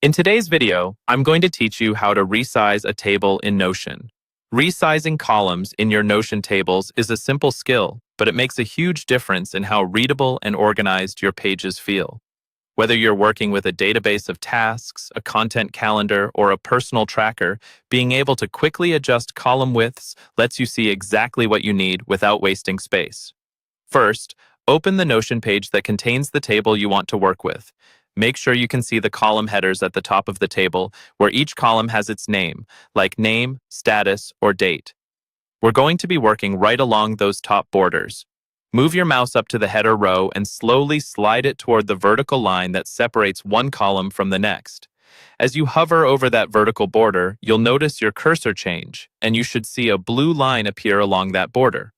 In today's video, I'm going to teach you how to resize a table in Notion. Resizing columns in your Notion tables is a simple skill, but it makes a huge difference in how readable and organized your pages feel. Whether you're working with a database of tasks, a content calendar, or a personal tracker, being able to quickly adjust column widths lets you see exactly what you need without wasting space. First, open the Notion page that contains the table you want to work with. Make sure you can see the column headers at the top of the table, where each column has its name, like name, status, or date. We're going to be working right along those top borders. Move your mouse up to the header row and slowly slide it toward the vertical line that separates one column from the next. As you hover over that vertical border, you'll notice your cursor change, and you should see a blue line appear along that border.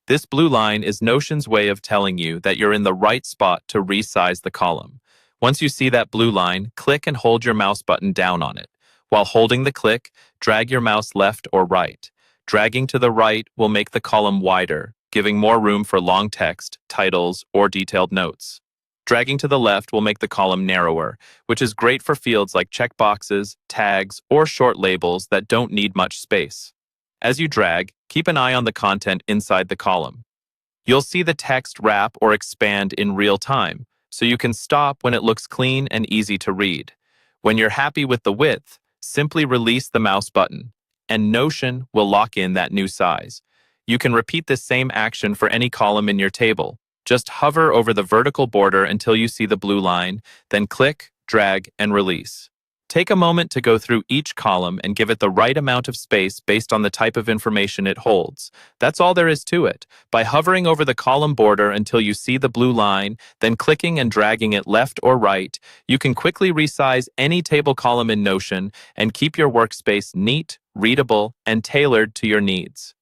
This blue line is Notion's way of telling you that you're in the right spot to resize the column. Once you see that blue line, click and hold your mouse button down on it. While holding the click, drag your mouse left or right. Dragging to the right will make the column wider, giving more room for long text, titles, or detailed notes. Dragging to the left will make the column narrower, which is great for fields like checkboxes, tags, or short labels that don't need much space. As you drag, keep an eye on the content inside the column. You'll see the text wrap or expand in real time, so you can stop when it looks clean and easy to read. When you're happy with the width, simply release the mouse button, and Notion will lock in that new size. You can repeat this same action for any column in your table. Just hover over the vertical border until you see the blue line, then click, drag, and release. Take a moment to go through each column and give it the right amount of space based on the type of information it holds. That's all there is to it. By hovering over the column border until you see the blue line, then clicking and dragging it left or right, you can quickly resize any table column in Notion and keep your workspace neat, readable, and tailored to your needs.